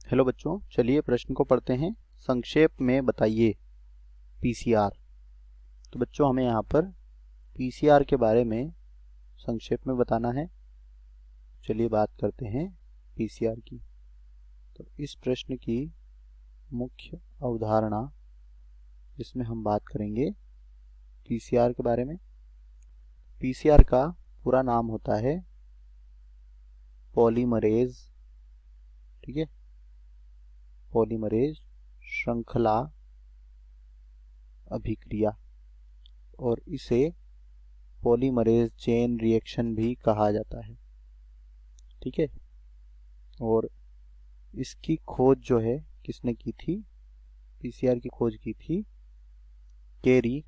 Hello बच्चों, चलिए प्रश्न को पढ़ते हैं। संक्षेप में बताइए पीसीआर। तो बच्चों हमें यहाँ पर पीसीआर के बारे में संक्षेप में बताना है। चलिए बात करते हैं पीसीआर की। तो इस प्रश्न की मुख्य अवधारणा, इसमें हम बात करेंगे पीसीआर के बारे में। पीसीआर का पूरा नाम होता है पॉलीमरेज, ठीक है, पॉलीमरेज श्रृंखला अभिक्रिया, और इसे पॉलीमरेज चेन रिएक्शन भी कहा जाता है, ठीक है। और इसकी खोज जो है किसने की थी? पीसीआर की खोज की थी केरी,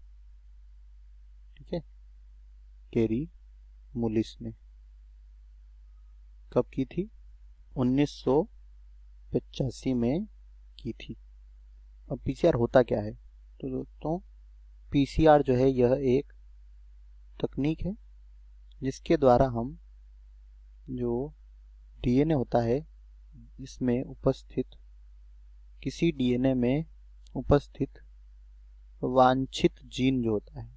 ठीक है, केरी मुलिस ने। कब की थी? 1985 में की थी। अब पीसीआर होता क्या है? तो दोस्तों पीसीआर जो है यह एक तकनीक है जिसके द्वारा हम जो डीएनए होता है इसमें उपस्थित, किसी डीएनए में उपस्थित वांछित जीन जो होता है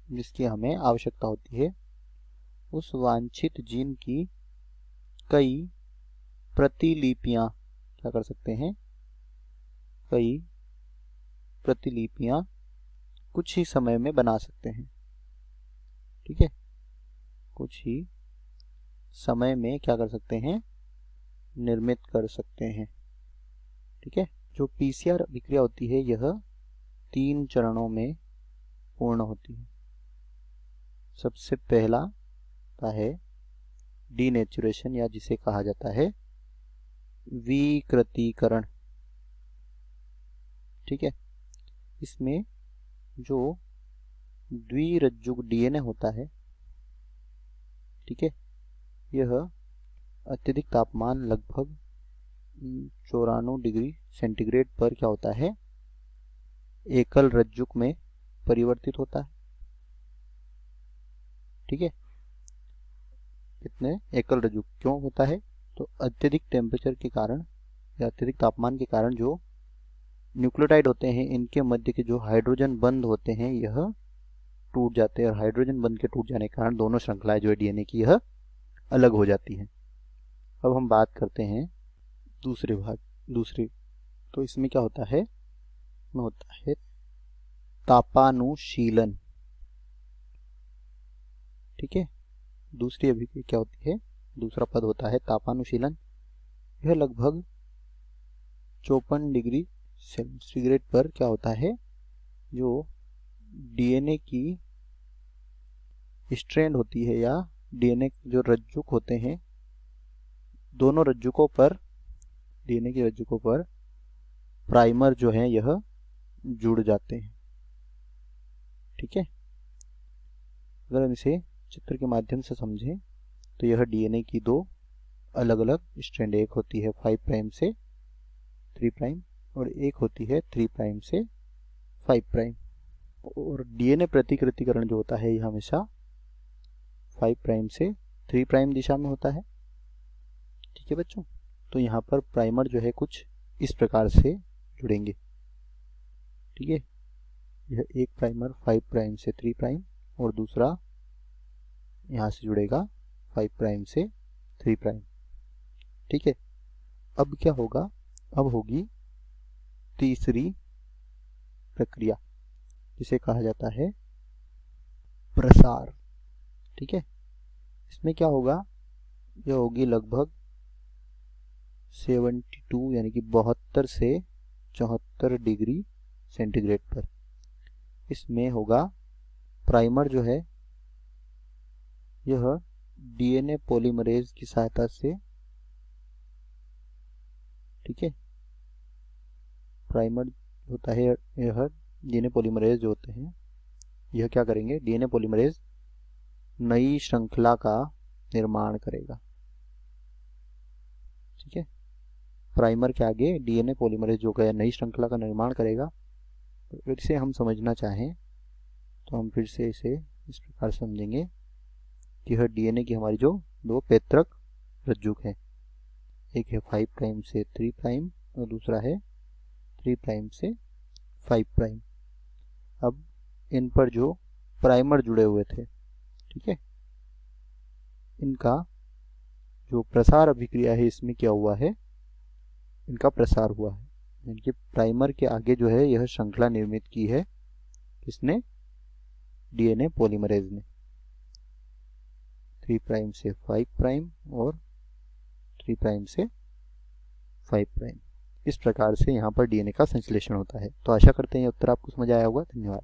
जिसकी हमें आवश्यकता होती है, उस वांछित जीन की कई प्रतिलिपियां क्या कर सकते हैं? कई प्रतिलिपियां कुछ ही समय में बना सकते हैं, ठीक है। कुछ ही समय में क्या कर सकते हैं? निर्मित कर सकते हैं, ठीक है। जो पीसीआर अभिक्रिया होती है यह 3 चरणों में पूर्ण होती है। सबसे पहला है डीनेचुरेशन, या जिसे कहा जाता है विकृतीकरण, ठीक है। इसमें जो द्विरज्जुक डीएनए होता है, ठीक है, यह अत्यधिक तापमान लगभग 94 डिग्री सेंटीग्रेड पर क्या होता है? एकल रज्जुक में परिवर्तित होता है, ठीक है। कितने एकल रज्जुक क्यों होता है? तो अत्यधिक टेम्परेचर के कारण या अत्यधिक तापमान के कारण जो न्यूक्लियोटाइड होते हैं इनके मध्य के जो हाइड्रोजन बंध होते हैं यह टूट जाते हैं, और हाइड्रोजन बंध के टूट जाने के कारण दोनों श्रृंखलाएं जो है डीएनए की यह अलग हो जाती हैं। अब हम बात करते हैं दूसरी। तो इसमें क्या होता है? में होता है तापानुशीलन, ठीक है। दूसरी अभिक्रिया क्या होती है? दूसरा पद होता है तापानुशीलन। यह लगभग 54 डिग्री सेंटीग्रेड पर क्या होता है? जो डीएनए की स्ट्रैंड होती है या डीएनए जो रज्जुक होते हैं, दोनों रज्जुकों पर, डीएनए की रज्जुकों पर प्राइमर जो है यह जुड़ जाते हैं, ठीक है। अगर हम इसे चित्र के माध्यम से समझें तो यह डीएनए की दो अलग अलग स्ट्रैंड, एक होती है 5 प्राइम से 3 प्राइम और एक होती है 3 प्राइम से 5 प्राइम। और डीएनए प्रतिकृतिकरण जो होता है यह हमेशा 5 प्राइम से 3 प्राइम दिशा में होता है, ठीक है बच्चों। तो यहाँ पर प्राइमर जो है कुछ इस प्रकार से जुड़ेंगे, ठीक है। यह एक प्राइमर 5 प्राइम से 3 प्राइम और दूसरा यहाँ से जुड़ेगा 5 प्राइम से 3 प्राइम, ठीक है। अब क्या होगा? अब होगी तीसरी प्रक्रिया जिसे कहा जाता है प्रसार, ठीक है। इसमें क्या होगा? यह होगी लगभग 72 यानी कि 72 से 74 डिग्री सेंटीग्रेड पर। इसमें होगा प्राइमर जो है यह डीएनए पॉलीमरेज की सहायता से, ठीक है, प्राइमर होता है यह डीएनए पॉलीमरेज जो होते हैं यह क्या करेंगे? डीएनए पॉलीमरेज नई श्रृंखला का निर्माण करेगा, ठीक है। प्राइमर के आगे डीएनए पॉलीमरेज जो है नई श्रृंखला का निर्माण करेगा। तो फिर से हम समझना चाहें तो हम फिर से इसे इस प्रकार समझेंगे कि यह डीएनए की हमारी जो दो पैतृक रज्जुक है, एक है 5 प्राइम से 3 प्राइम और दूसरा है 3 प्राइम से 5 प्राइम। अब इन पर जो प्राइमर जुड़े हुए थे, ठीक है, इनका जो प्रसार अभिक्रिया है इसमें क्या हुआ है, इनका प्रसार हुआ है। यानी कि प्राइमर के आगे जो है यह श्रृंखला निर्मित की है किसने, डीएनए पॉलीमरेज ने। 3 प्राइम से 5 प्राइम और 3 प्राइम से 5 प्राइम। इस प्रकार से यहाँ पर डीएनए का संश्लेषण होता है। तो आशा करते हैं ये उत्तर आपको समझ आया होगा। धन्यवाद।